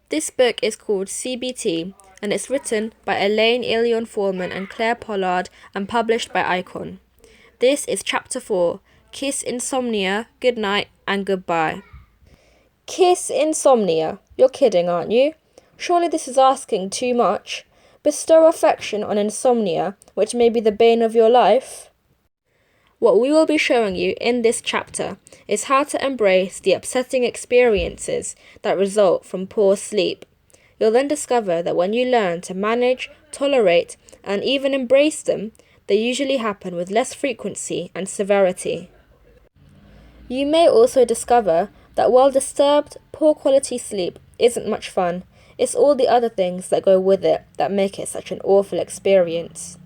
This book is called CBT and it's written by Elaine Ilion Foreman and Claire Pollard and published by Icon. This is Chapter 4, Kiss Insomnia, Good Night and Goodbye. Kiss insomnia? You're kidding, aren't you? Surely this is asking too much. Bestow affection on insomnia, which may be the bane of your life. What we will be showing you in this chapter is how to embrace the upsetting experiences that result from poor sleep. You'll then discover that when you learn to manage, tolerate, and even embrace them, they usually happen with less frequency and severity. You may also discover that while disturbed, poor quality sleep isn't much fun, it's all the other things that go with it that make it such an awful experience.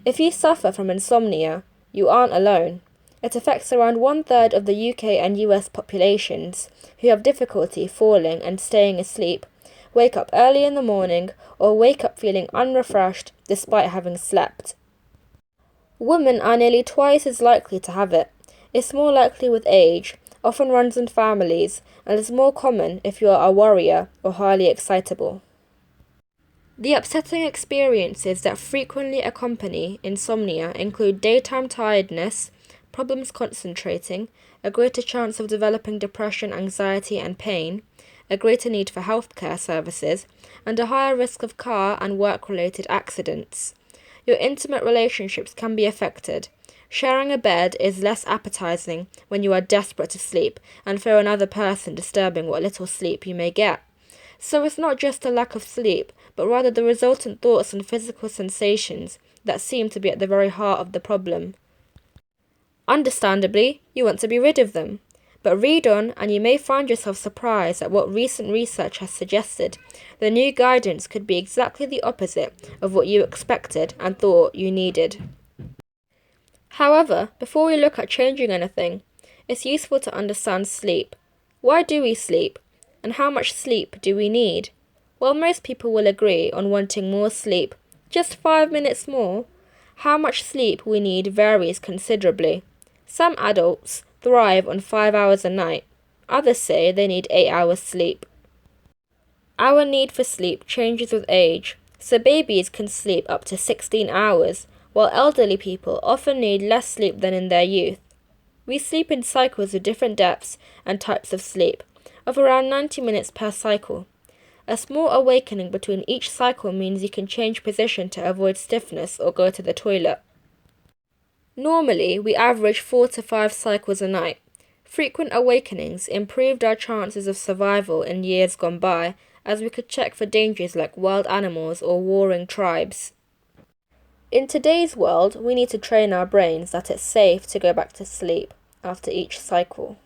If you suffer from insomnia, you aren't alone. It affects around 1/3 of the UK and US populations who have difficulty falling and staying asleep, wake up early in the morning, or wake up feeling unrefreshed despite having slept. Women are nearly twice as likely to have it. It's more likely with age, often runs in families, and is more common if you are a worrier or highly excitable. The upsetting experiences that frequently accompany insomnia include daytime tiredness, problems concentrating, a greater chance of developing depression, anxiety and pain, a greater need for healthcare services, and a higher risk of car and work-related accidents. Your intimate relationships can be affected. Sharing a bed is less appetizing when you are desperate to sleep and fear another person disturbing what little sleep you may get. So it's not just a lack of sleep, but rather the resultant thoughts and physical sensations that seem to be at the very heart of the problem. Understandably, you want to be rid of them. But read on and you may find yourself surprised at what recent research has suggested. The new guidance could be exactly the opposite of what you expected and thought you needed. However, before we look at changing anything, it's useful to understand sleep. Why do we sleep? And how much sleep do we need? Well, most people will agree on wanting more sleep, just 5 minutes more. How much sleep we need varies considerably. Some adults thrive on 5 hours a night. Others say they need 8 hours sleep. Our need for sleep changes with age, so babies can sleep up to 16 hours, while elderly people often need less sleep than in their youth. We sleep in cycles of different depths and types of sleep, of around 90 minutes per cycle. A small awakening between each cycle means you can change position to avoid stiffness or go to the toilet. Normally, we average 4 to 5 cycles a night. Frequent awakenings improved our chances of survival in years gone by, as we could check for dangers like wild animals or warring tribes. In today's world, we need to train our brains that it's safe to go back to sleep after each cycle.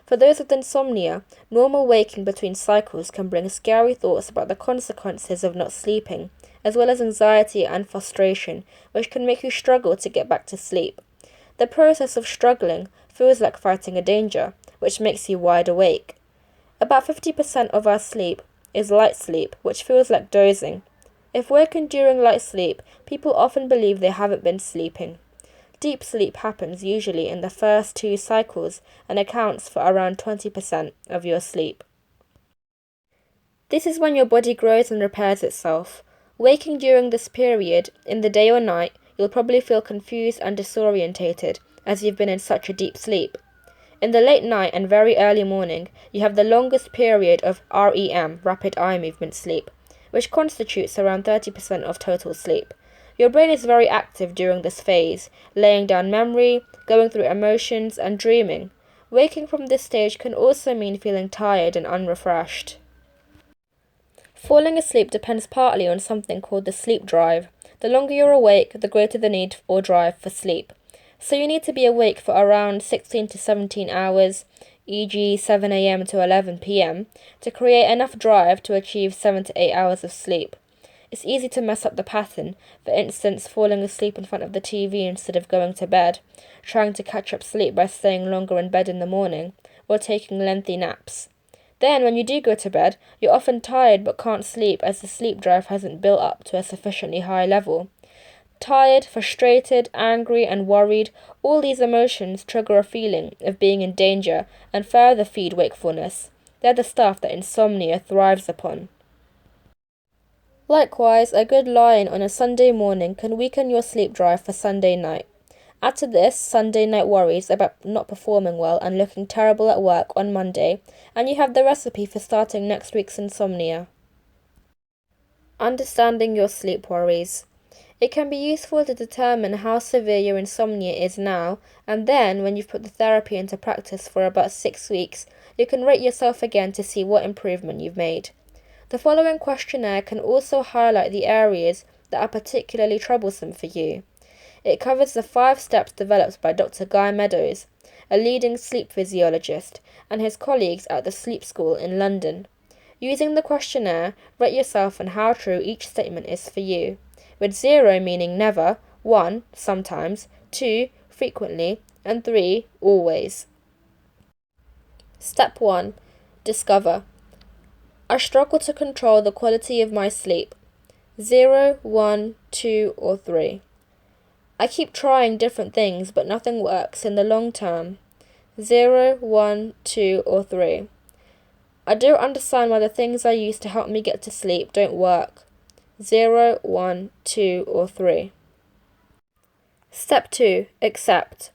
For those with insomnia, normal waking between cycles can bring scary thoughts about the consequences of not sleeping, as well as anxiety and frustration, which can make you struggle to get back to sleep. The process of struggling feels like fighting a danger, which makes you wide awake. About 50% of our sleep is light sleep, which feels like dozing. If woken during light sleep, people often believe they haven't been sleeping. Deep sleep happens usually in the first 2 cycles and accounts for around 20% of your sleep. This is when your body grows and repairs itself. Waking during this period, in the day or night, you'll probably feel confused and disorientated as you've been in such a deep sleep. In the late night and very early morning, you have the longest period of REM, rapid eye movement sleep, which constitutes around 30% of total sleep. Your brain is very active during this phase, laying down memory, going through emotions, and dreaming. Waking from this stage can also mean feeling tired and unrefreshed. Falling asleep depends partly on something called the sleep drive. The longer you're awake, the greater the need or drive for sleep. So you need to be awake for around 16 to 17 hours, e.g. 7 a.m. to 11 p.m, to create enough drive to achieve 7 to 8 hours of sleep. It's easy to mess up the pattern, for instance falling asleep in front of the TV instead of going to bed, trying to catch up sleep by staying longer in bed in the morning, or taking lengthy naps. Then, when you do go to bed, you're often tired but can't sleep as the sleep drive hasn't built up to a sufficiently high level. Tired, frustrated, angry and worried, all these emotions trigger a feeling of being in danger and further feed wakefulness. They're the stuff that insomnia thrives upon. Likewise, a good lie-in on a Sunday morning can weaken your sleep drive for Sunday night. Add to this Sunday night worries about not performing well and looking terrible at work on Monday, and you have the recipe for starting next week's insomnia. Understanding your sleep worries. It can be useful to determine how severe your insomnia is now, and then, when you've put the therapy into practice for about 6 weeks, you can rate yourself again to see what improvement you've made. The following questionnaire can also highlight the areas that are particularly troublesome for you. It covers the 5 steps developed by Dr. Guy Meadows, a leading sleep physiologist, and his colleagues at the Sleep School in London. Using the questionnaire, rate yourself on how true each statement is for you, with 0 meaning never, 1 sometimes, 2 frequently, and 3 always. Step 1. Discover. I struggle to control the quality of my sleep. 0, 1, 2, or 3. I keep trying different things, but nothing works in the long term. 0, 1, 2, or 3. I don't understand why the things I use to help me get to sleep don't work. 0, 1, 2, or 3. Step 2. Accept.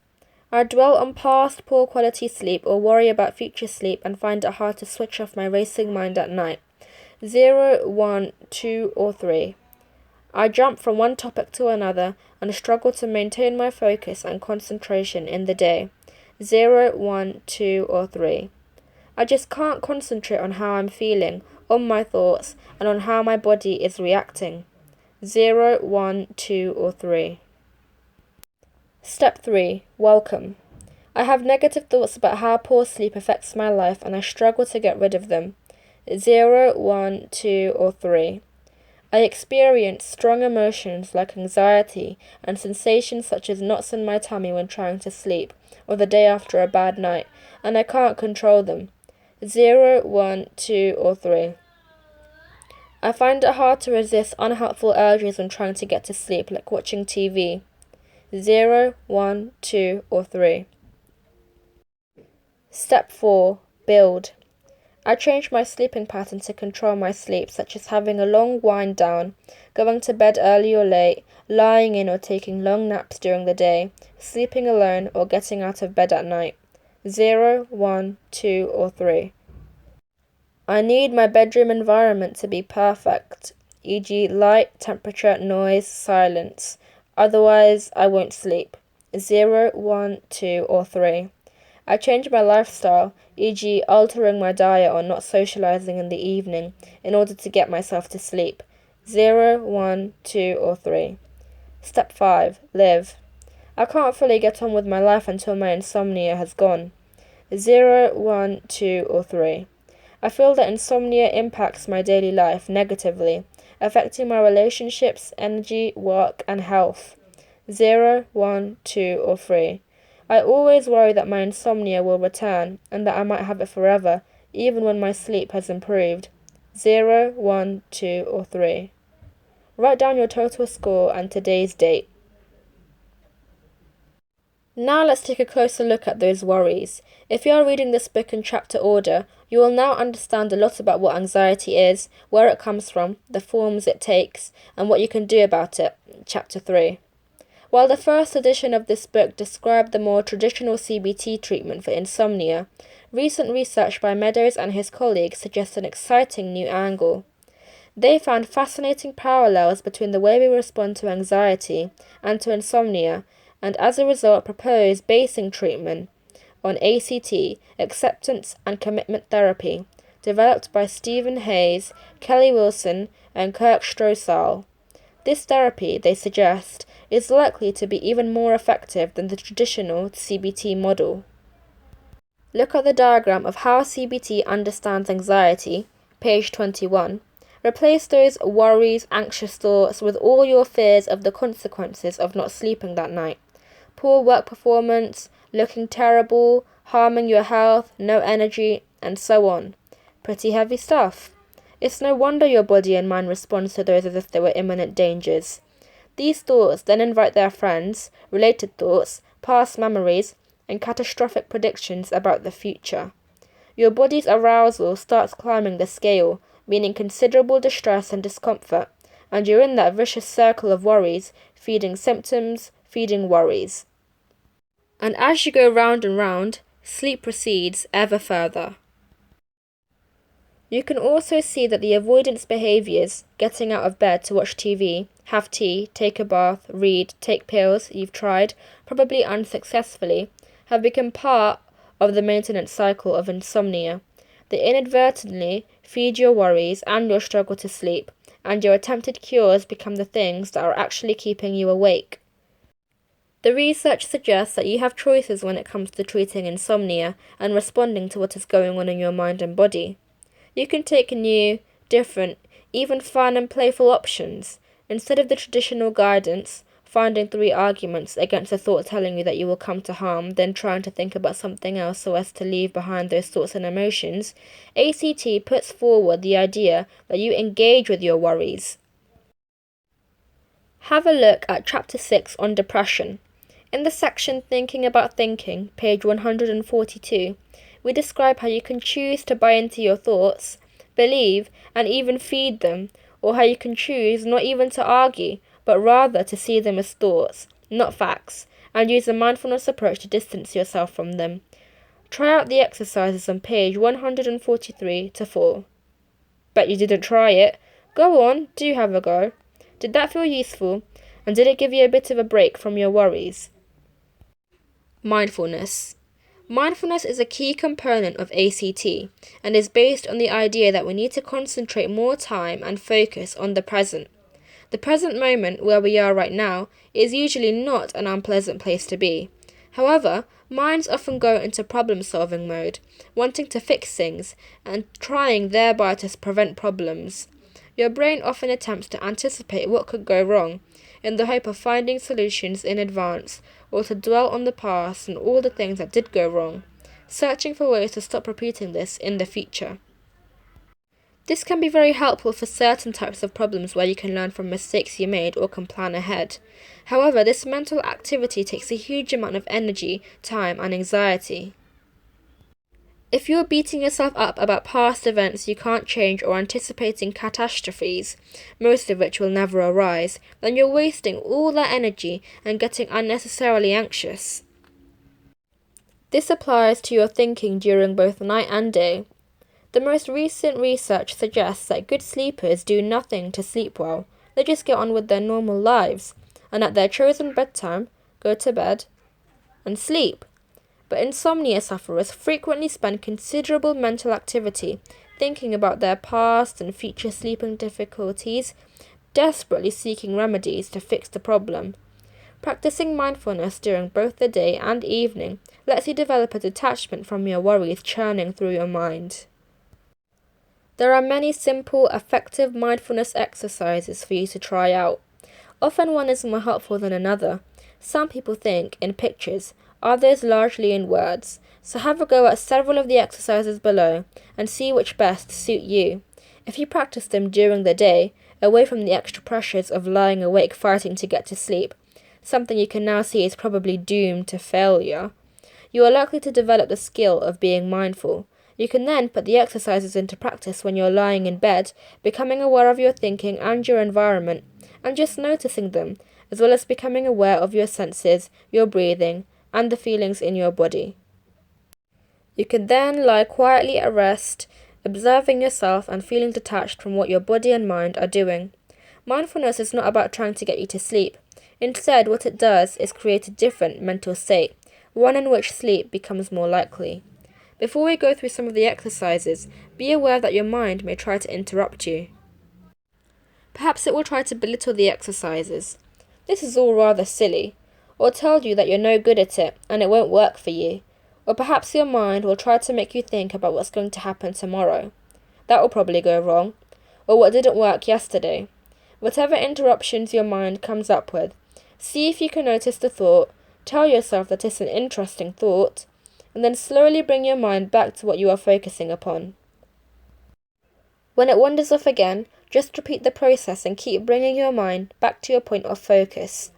I dwell on past poor quality sleep or worry about future sleep and find it hard to switch off my racing mind at night. 0, 1, 2, or 3. I jump from one topic to another and struggle to maintain my focus and concentration in the day. 0, 1, 2, or 3. I just can't concentrate on how I'm feeling, on my thoughts, and on how my body is reacting. 0, 1, 2, or 3. Step 3. Welcome. I have negative thoughts about how poor sleep affects my life and I struggle to get rid of them. 0, 1, 2, or 3. I experience strong emotions like anxiety and sensations such as knots in my tummy when trying to sleep, or the day after a bad night, and I can't control them. 0, 1, 2, or 3. I find it hard to resist unhelpful urges when trying to get to sleep, like watching TV. 0, 1, 2, or 3. Step 4. Build. I change my sleeping pattern to control my sleep, such as having a long wind down, going to bed early or late, lying in or taking long naps during the day, sleeping alone, or getting out of bed at night. 0, 1, 2, or 3. I need my bedroom environment to be perfect, e.g. light, temperature, noise, silence. Otherwise, I won't sleep. 0, 1, 2, or 3. I change my lifestyle, e.g. altering my diet or not socializing in the evening, in order to get myself to sleep. 0, 1, 2, or 3. Step 5. Live. I can't fully get on with my life until my insomnia has gone. 0, 1, 2, or 3. I feel that insomnia impacts my daily life negatively, affecting my relationships, energy, work, and health. 0, 1, 2, or 3. I always worry that my insomnia will return and that I might have it forever, even when my sleep has improved. 0, 1, 2, or 3. Write down your total score and today's date. Now let's take a closer look at those worries. If you are reading this book in chapter order, you will now understand a lot about what anxiety is, where it comes from, the forms it takes, and what you can do about it. Chapter 3. While the first edition of this book described the more traditional CBT treatment for insomnia, recent research by Meadows and his colleagues suggests an exciting new angle. They found fascinating parallels between the way we respond to anxiety and to insomnia, and as a result proposed basing treatment on ACT, acceptance and commitment therapy, developed by Stephen Hayes, Kelly Wilson, and Kirk Strosahl. This therapy, they suggest, is likely to be even more effective than the traditional CBT model. Look at the diagram of how CBT understands anxiety, page 21. Replace those worries, anxious thoughts with all your fears of the consequences of not sleeping that night. Poor work performance, looking terrible, harming your health, no energy, and so on. Pretty heavy stuff. It's no wonder your body and mind respond to those as if they were imminent dangers. These thoughts then invite their friends, related thoughts, past memories, and catastrophic predictions about the future. Your body's arousal starts climbing the scale, meaning considerable distress and discomfort, and you're in that vicious circle of worries, feeding symptoms, feeding worries. And as you go round and round, sleep recedes ever further. You can also see that the avoidance behaviours, getting out of bed to watch TV, have tea, take a bath, read, take pills you've tried, probably unsuccessfully, have become part of the maintenance cycle of insomnia. They inadvertently feed your worries and your struggle to sleep, and your attempted cures become the things that are actually keeping you awake. The research suggests that you have choices when it comes to treating insomnia and responding to what is going on in your mind and body. You can take new, different, even fun and playful options. Instead of the traditional guidance, finding 3 arguments against a thought telling you that you will come to harm, then trying to think about something else so as to leave behind those thoughts and emotions, ACT puts forward the idea that you engage with your worries. Have a look at Chapter 6 on depression. In the section Thinking About Thinking, page 142, we describe how you can choose to buy into your thoughts, believe, and even feed them, or how you can choose not even to argue, but rather to see them as thoughts, not facts, and use a mindfulness approach to distance yourself from them. Try out the exercises on page 143-4. Bet you didn't try it. Go on, do have a go. Did that feel useful? And did it give you a bit of a break from your worries? Mindfulness. Mindfulness is a key component of ACT and is based on the idea that we need to concentrate more time and focus on the present. The present moment, where we are right now, is usually not an unpleasant place to be. However, minds often go into problem-solving mode, wanting to fix things and trying thereby to prevent problems. Your brain often attempts to anticipate what could go wrong, in the hope of finding solutions in advance, or to dwell on the past and all the things that did go wrong, searching for ways to stop repeating this in the future. This can be very helpful for certain types of problems where you can learn from mistakes you made or can plan ahead. However, this mental activity takes a huge amount of energy, time, and anxiety. If you're beating yourself up about past events you can't change or anticipating catastrophes, most of which will never arise, then you're wasting all that energy and getting unnecessarily anxious. This applies to your thinking during both night and day. The most recent research suggests that good sleepers do nothing to sleep well. They just get on with their normal lives, and at their chosen bedtime, go to bed and sleep. But insomnia sufferers frequently spend considerable mental activity thinking about their past and future sleeping difficulties, desperately seeking remedies to fix the problem. Practicing mindfulness during both the day and evening lets you develop a detachment from your worries churning through your mind. There are many simple, effective mindfulness exercises for you to try out. Often one is more helpful than another. Some people think in pictures, others largely in words, so have a go at several of the exercises below and see which best suit you. If you practice them during the day, away from the extra pressures of lying awake fighting to get to sleep, something you can now see is probably doomed to failure, you are likely to develop the skill of being mindful. You can then put the exercises into practice when you're lying in bed, becoming aware of your thinking and your environment, and just noticing them, as well as becoming aware of your senses, your breathing, and the feelings in your body. You can then lie quietly at rest, observing yourself and feeling detached from what your body and mind are doing. Mindfulness is not about trying to get you to sleep. Instead, what it does is create a different mental state, one in which sleep becomes more likely. Before we go through some of the exercises, be aware that your mind may try to interrupt you. Perhaps it will try to belittle the exercises. This is all rather silly, or tell you that you're no good at it and it won't work for you. Or perhaps your mind will try to make you think about what's going to happen tomorrow. That will probably go wrong. Or what didn't work yesterday. Whatever interruptions your mind comes up with, see if you can notice the thought, tell yourself that it's an interesting thought, and then slowly bring your mind back to what you are focusing upon. When it wanders off again, just repeat the process and keep bringing your mind back to your point of focus.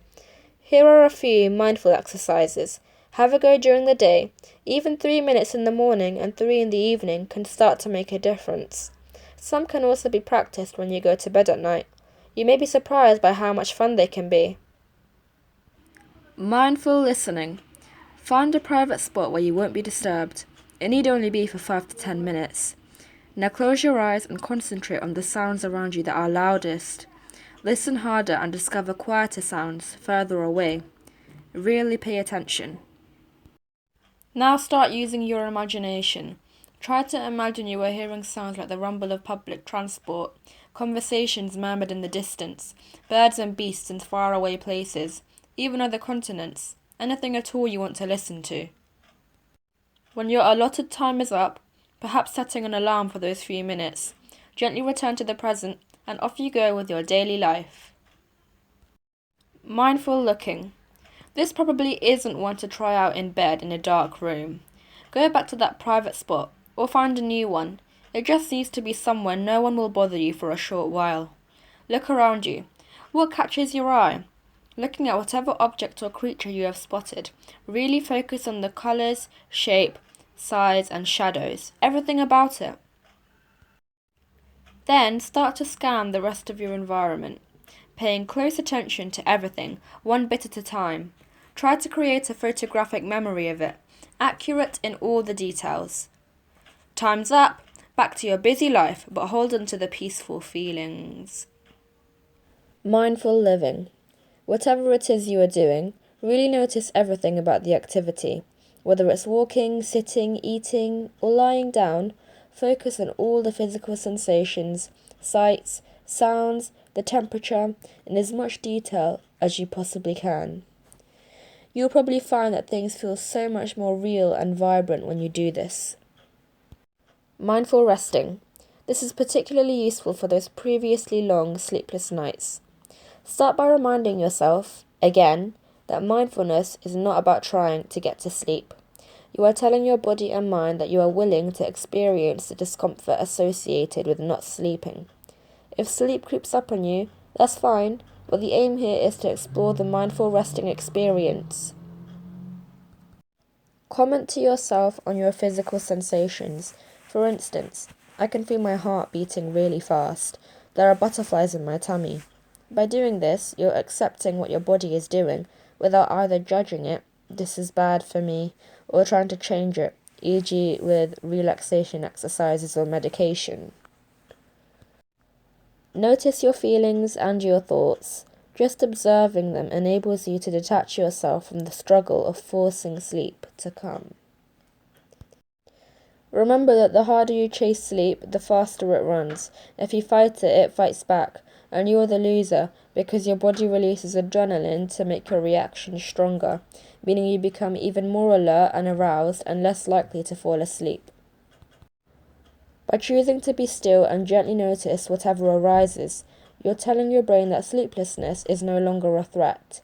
Here are a few mindful exercises. Have a go during the day. Even 3 minutes in the morning and 3 in the evening can start to make a difference. Some can also be practiced when you go to bed at night. You may be surprised by how much fun they can be. Mindful listening. Find a private spot where you won't be disturbed. It need only be for 5 to 10 minutes. Now close your eyes and concentrate on the sounds around you that are loudest. Listen harder and discover quieter sounds further away. Really pay attention. Now start using your imagination. Try to imagine you are hearing sounds like the rumble of public transport, conversations murmured in the distance, birds and beasts in faraway places, even other continents, anything at all you want to listen to. When your allotted time is up, perhaps setting an alarm for those few minutes, gently return to the present and off you go with your daily life. Mindful looking. This probably isn't one to try out in bed in a dark room. Go back to that private spot or find a new one. It just needs to be somewhere no one will bother you for a short while. Look around you. What catches your eye? Looking at whatever object or creature you have spotted, really focus on the colours, shape, size and shadows, everything about it. Then start to scan the rest of your environment, paying close attention to everything, one bit at a time. Try to create a photographic memory of it, accurate in all the details. Time's up, back to your busy life, but hold on to the peaceful feelings. Mindful living. Whatever it is you are doing, really notice everything about the activity. Whether it's walking, sitting, eating, or lying down, focus on all the physical sensations, sights, sounds, the temperature, in as much detail as you possibly can. You'll probably find that things feel so much more real and vibrant when you do this. Mindful resting. This is particularly useful for those previously long, sleepless nights. Start by reminding yourself, again, that mindfulness is not about trying to get to sleep. You are telling your body and mind that you are willing to experience the discomfort associated with not sleeping. If sleep creeps up on you, that's fine, but the aim here is to explore the mindful resting experience. Comment to yourself on your physical sensations. For instance, I can feel my heart beating really fast. There are butterflies in my tummy. By doing this, you're accepting what your body is doing without either judging it, this is bad for me, or trying to change it, e.g. with relaxation exercises or medication. Notice your feelings and your thoughts. Just observing them enables you to detach yourself from the struggle of forcing sleep to come. Remember that the harder you chase sleep, the faster it runs. If you fight it, it fights back, and you are the loser because your body releases adrenaline to make your reaction stronger, meaning you become even more alert and aroused and less likely to fall asleep. By choosing to be still and gently notice whatever arises, you're telling your brain that sleeplessness is no longer a threat.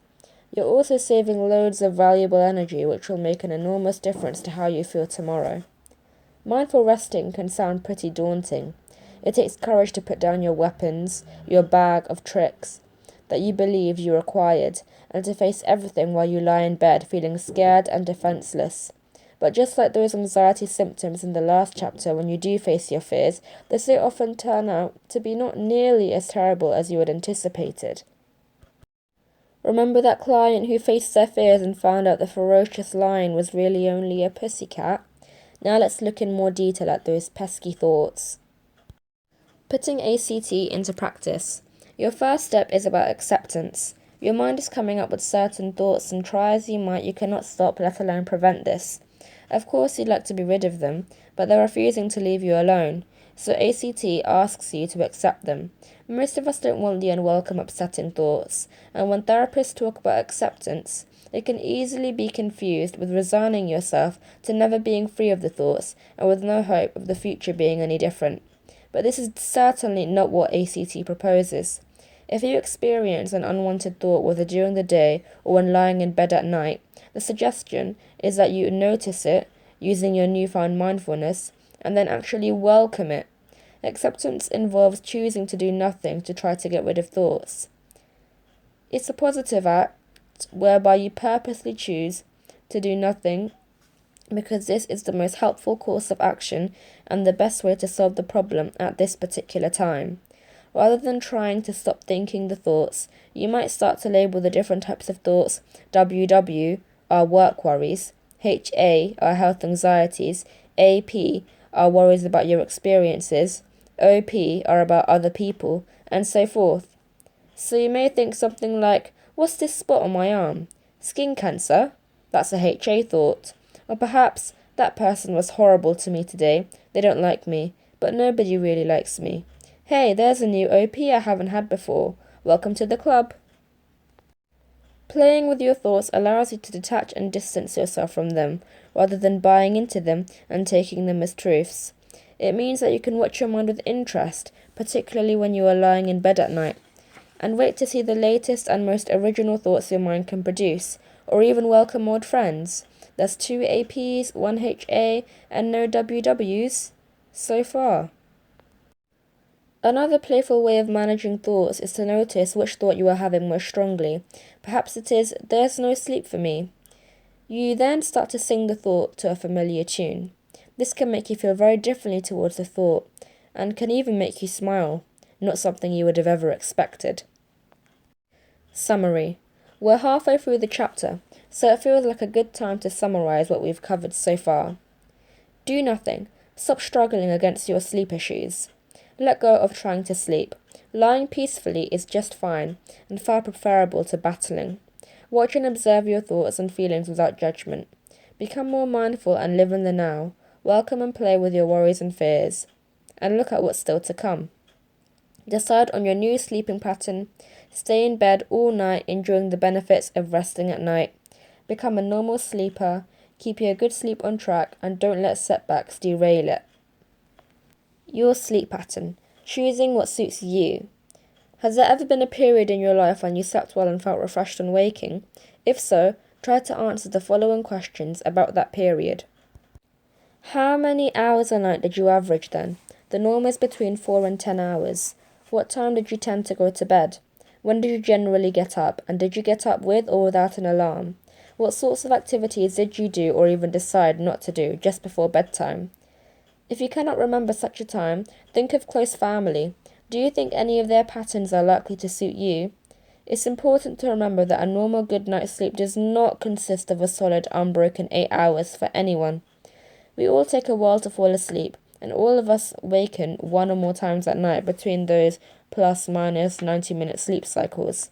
You're also saving loads of valuable energy, which will make an enormous difference to how you feel tomorrow. Mindful resting can sound pretty daunting. It takes courage to put down your weapons, your bag of tricks that you believed you acquired, and to face everything while you lie in bed feeling scared and defenseless. But just like those anxiety symptoms in the last chapter, when you do face your fears, they so often turn out to be not nearly as terrible as you had anticipated. Remember that client who faced their fears and found out the ferocious lion was really only a pussycat? Now let's look in more detail at those pesky thoughts. Putting ACT into practice. Your first step is about acceptance. Your mind is coming up with certain thoughts, and try as you might, you cannot stop, let alone prevent this. Of course you'd like to be rid of them, but they're refusing to leave you alone, so ACT asks you to accept them. Most of us don't want the unwelcome, upsetting thoughts, and when therapists talk about acceptance, it can easily be confused with resigning yourself to never being free of the thoughts, and with no hope of the future being any different. But this is certainly not what ACT proposes. If you experience an unwanted thought whether during the day or when lying in bed at night, the suggestion is that you notice it using your newfound mindfulness and then actually welcome it. Acceptance involves choosing to do nothing to try to get rid of thoughts. It's a positive act whereby you purposely choose to do nothing because this is the most helpful course of action and the best way to solve the problem at this particular time. Rather than trying to stop thinking the thoughts, you might start to label the different types of thoughts. WW are work worries, HA are health anxieties, AP are worries about your experiences, OP are about other people, and so forth. So you may think something like, what's this spot on my arm? Skin cancer? That's a HA thought. Or perhaps, that person was horrible to me today. They don't like me, but nobody really likes me. Hey, there's a new OP I haven't had before. Welcome to the club. Playing with your thoughts allows you to detach and distance yourself from them, rather than buying into them and taking them as truths. It means that you can watch your mind with interest, particularly when you are lying in bed at night, and wait to see the latest and most original thoughts your mind can produce, or even welcome old friends. There's 2 APs, 1 HA, and no WWs so far. Another playful way of managing thoughts is to notice which thought you are having most strongly. Perhaps it is, there's no sleep for me. You then start to sing the thought to a familiar tune. This can make you feel very differently towards the thought, and can even make you smile, not something you would have ever expected. Summary. We're halfway through the chapter, so it feels like a good time to summarize what we've covered so far. Do nothing. Stop struggling against your sleep issues. Let go of trying to sleep. Lying peacefully is just fine, and far preferable to battling. Watch and observe your thoughts and feelings without judgment. Become more mindful and live in the now. Welcome and play with your worries and fears. And look at what's still to come. Decide on your new sleeping pattern. Stay in bed all night, enjoying the benefits of resting at night. Become a normal sleeper. Keep your good sleep on track, and don't let setbacks derail it. Your sleep pattern. Choosing what suits you. Has there ever been a period in your life when you slept well and felt refreshed on waking? If so, try to answer the following questions about that period. How many hours a night did you average then? The norm is between 4 and 10 hours. What time did you tend to go to bed? When did you generally get up, and did you get up with or without an alarm? What sorts of activities did you do or even decide not to do just before bedtime? If you cannot remember such a time, think of close family. Do you think any of their patterns are likely to suit you? It's important to remember that a normal good night's sleep does not consist of a solid, unbroken 8 hours for anyone. We all take a while to fall asleep, and all of us waken one or more times at night between those plus minus 90-minute sleep cycles.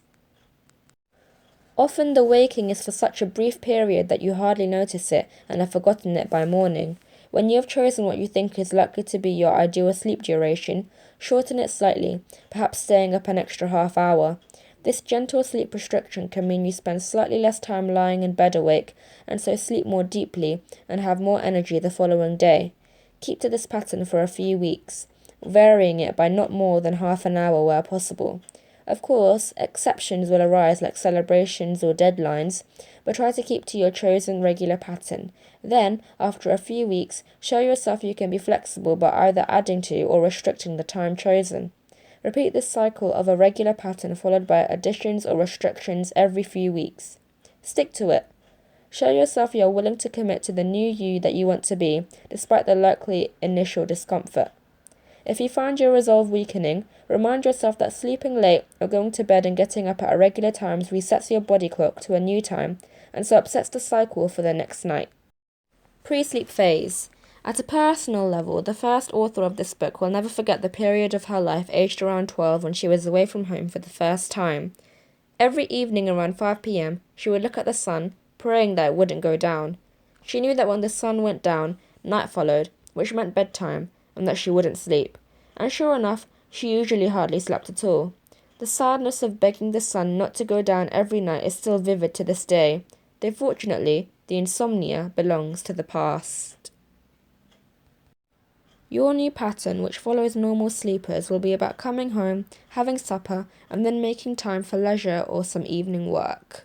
Often the waking is for such a brief period that you hardly notice it and have forgotten it by morning. When you have chosen what you think is likely to be your ideal sleep duration, shorten it slightly, perhaps staying up an extra half hour. This gentle sleep restriction can mean you spend slightly less time lying in bed awake, and so sleep more deeply and have more energy the following day. Keep to this pattern for a few weeks, varying it by not more than half an hour where possible. Of course, exceptions will arise like celebrations or deadlines, but try to keep to your chosen regular pattern. Then, after a few weeks, show yourself you can be flexible by either adding to or restricting the time chosen. Repeat this cycle of a regular pattern followed by additions or restrictions every few weeks. Stick to it. Show yourself you are willing to commit to the new you that you want to be, despite the likely initial discomfort. If you find your resolve weakening, remind yourself that sleeping late or going to bed and getting up at irregular times resets your body clock to a new time, and so upsets the cycle for the next night. Pre-sleep phase. At a personal level, the first author of this book will never forget the period of her life aged around 12 when she was away from home for the first time. Every evening around 5 p.m, she would look at the sun, praying that it wouldn't go down. She knew that when the sun went down, night followed, which meant bedtime, and that she wouldn't sleep. And sure enough, she usually hardly slept at all. The sadness of begging the sun not to go down every night is still vivid to this day, though fortunately, the insomnia belongs to the past. Your new pattern, which follows normal sleepers, will be about coming home, having supper, and then making time for leisure or some evening work.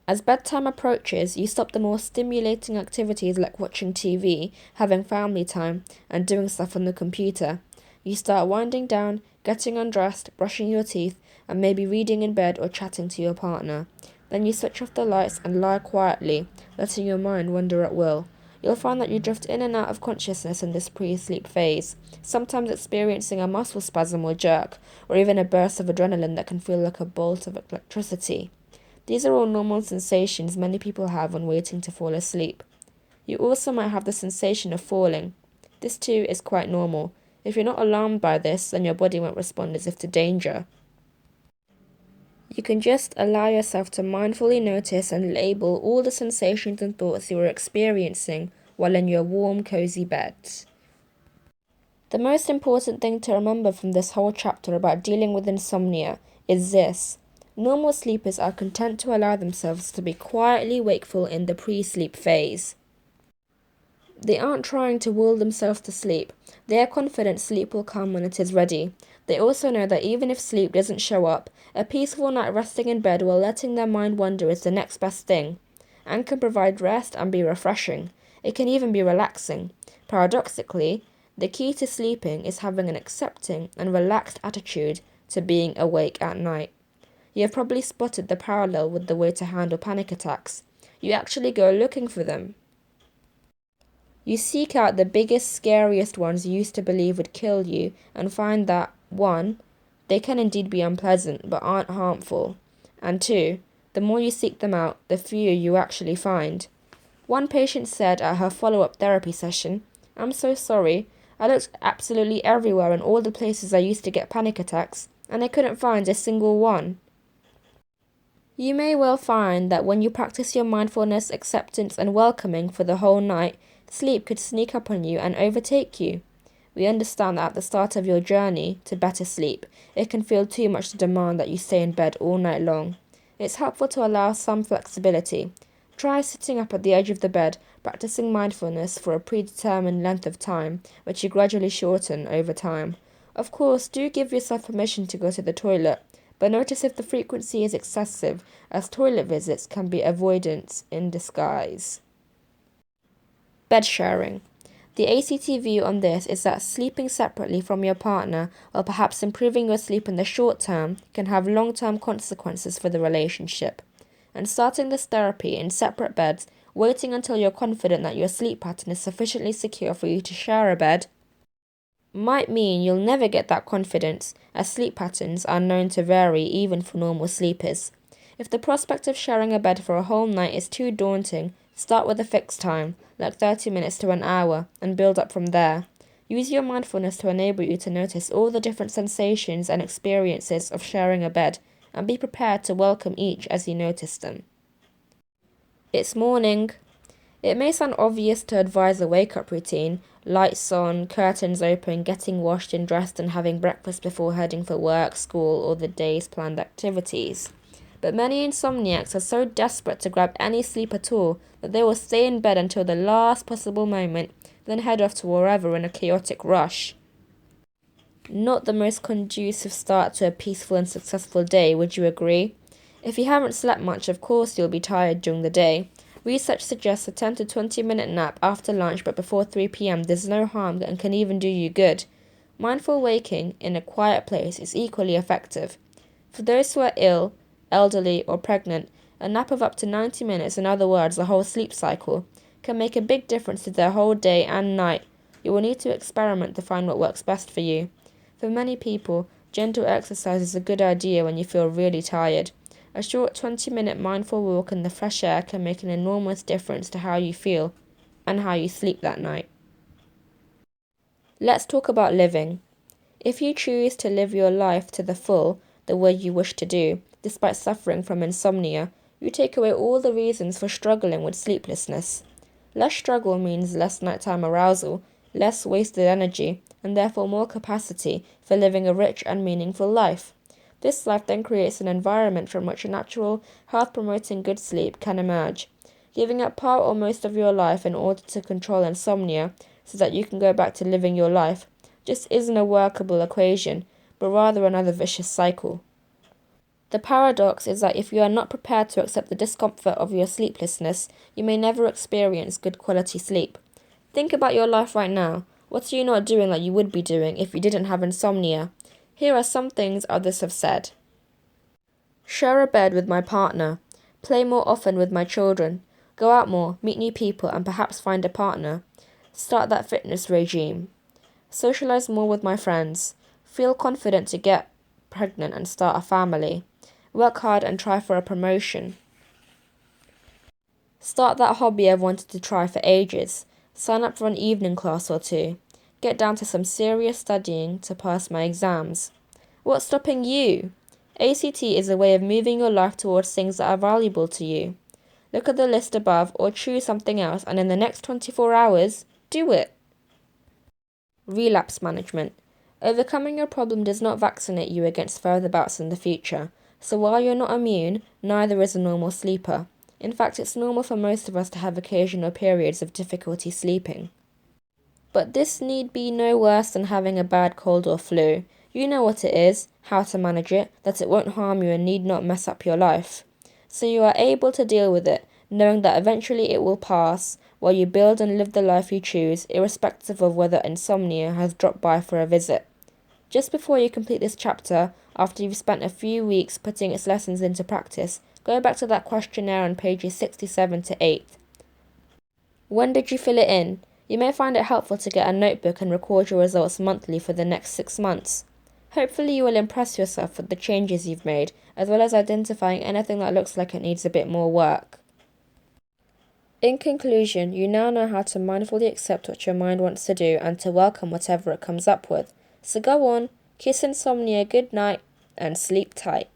As bedtime approaches, you stop the more stimulating activities like watching TV, having family time, and doing stuff on the computer. You start winding down, getting undressed, brushing your teeth, and maybe reading in bed or chatting to your partner. Then you switch off the lights and lie quietly, letting your mind wander at will. You'll find that you drift in and out of consciousness in this pre-sleep phase, sometimes experiencing a muscle spasm or jerk, or even a burst of adrenaline that can feel like a bolt of electricity. These are all normal sensations many people have when waiting to fall asleep. You also might have the sensation of falling. This too is quite normal. If you're not alarmed by this, then your body won't respond as if to danger. You can just allow yourself to mindfully notice and label all the sensations and thoughts you are experiencing while in your warm, cozy bed. The most important thing to remember from this whole chapter about dealing with insomnia is this. Normal sleepers are content to allow themselves to be quietly wakeful in the pre-sleep phase. They aren't trying to will themselves to sleep. They are confident sleep will come when it is ready. They also know that even if sleep doesn't show up, a peaceful night resting in bed while letting their mind wander is the next best thing, and can provide rest and be refreshing. It can even be relaxing. Paradoxically, the key to sleeping is having an accepting and relaxed attitude to being awake at night. You have probably spotted the parallel with the way to handle panic attacks. You actually go looking for them. You seek out the biggest, scariest ones you used to believe would kill you and find that, 1, they can indeed be unpleasant but aren't harmful, and 2, the more you seek them out, the fewer you actually find. One patient said at her follow-up therapy session, "I'm so sorry, I looked absolutely everywhere in all the places I used to get panic attacks, and I couldn't find a single one." You may well find that when you practice your mindfulness, acceptance, and welcoming for the whole night, sleep could sneak up on you and overtake you. We understand that at the start of your journey to better sleep, it can feel too much to demand that you stay in bed all night long. It's helpful to allow some flexibility. Try sitting up at the edge of the bed, practicing mindfulness for a predetermined length of time, which you gradually shorten over time. Of course, do give yourself permission to go to the toilet, but notice if the frequency is excessive, as toilet visits can be avoidance in disguise. Bed sharing. The ACT view on this is that sleeping separately from your partner, or perhaps improving your sleep in the short term, can have long-term consequences for the relationship. And starting this therapy in separate beds, waiting until you're confident that your sleep pattern is sufficiently secure for you to share a bed, might mean you'll never get that confidence, as sleep patterns are known to vary even for normal sleepers. If the prospect of sharing a bed for a whole night is too daunting, start with a fixed time, like 30 minutes to an hour, and build up from there. Use your mindfulness to enable you to notice all the different sensations and experiences of sharing a bed, and be prepared to welcome each as you notice them. It's morning. It may sound obvious to advise a wake-up routine, lights on, curtains open, getting washed and dressed and having breakfast before heading for work, school, or the day's planned activities. But many insomniacs are so desperate to grab any sleep at all that they will stay in bed until the last possible moment, then head off to wherever in a chaotic rush. Not the most conducive start to a peaceful and successful day, would you agree? If you haven't slept much, of course you'll be tired during the day. Research suggests a 10 to 20-minute nap after lunch but before 3 p.m. does no harm and can even do you good. Mindful waking in a quiet place is equally effective. For those who are ill, elderly, or pregnant, a nap of up to 90 minutes, in other words, the whole sleep cycle, can make a big difference to their whole day and night. You will need to experiment to find what works best for you. For many people, gentle exercise is a good idea when you feel really tired. A short 20-minute mindful walk in the fresh air can make an enormous difference to how you feel and how you sleep that night. Let's talk about living. If you choose to live your life to the full, the way you wish to do, despite suffering from insomnia, you take away all the reasons for struggling with sleeplessness. Less struggle means less nighttime arousal, less wasted energy, and therefore more capacity for living a rich and meaningful life. This life then creates an environment from which a natural, health-promoting good sleep can emerge. Giving up part or most of your life in order to control insomnia so that you can go back to living your life just isn't a workable equation, but rather another vicious cycle. The paradox is that if you are not prepared to accept the discomfort of your sleeplessness, you may never experience good quality sleep. Think about your life right now. What are you not doing that you would be doing if you didn't have insomnia? Here are some things others have said. Share a bed with my partner. Play more often with my children. Go out more, meet new people, and perhaps find a partner. Start that fitness regime. Socialize more with my friends. Feel confident to get pregnant and start a family. Work hard and try for a promotion. Start that hobby I've wanted to try for ages. Sign up for an evening class or two. Get down to some serious studying to pass my exams. What's stopping you? ACT is a way of moving your life towards things that are valuable to you. Look at the list above or choose something else and in the next 24 hours, do it. Relapse management. Overcoming your problem does not vaccinate you against further bouts in the future. So while you're not immune, neither is a normal sleeper. In fact, it's normal for most of us to have occasional periods of difficulty sleeping. But this need be no worse than having a bad cold or flu. You know what it is, how to manage it, that it won't harm you and need not mess up your life. So you are able to deal with it, knowing that eventually it will pass, while you build and live the life you choose, irrespective of whether insomnia has dropped by for a visit. Just before you complete this chapter, after you've spent a few weeks putting its lessons into practice, go back to that questionnaire on pages 67 to 8. When did you fill it in? You may find it helpful to get a notebook and record your results monthly for the next 6 months. Hopefully you will impress yourself with the changes you've made, as well as identifying anything that looks like it needs a bit more work. In conclusion, you now know how to mindfully accept what your mind wants to do and to welcome whatever it comes up with. So go on, kiss insomnia good night, and sleep tight.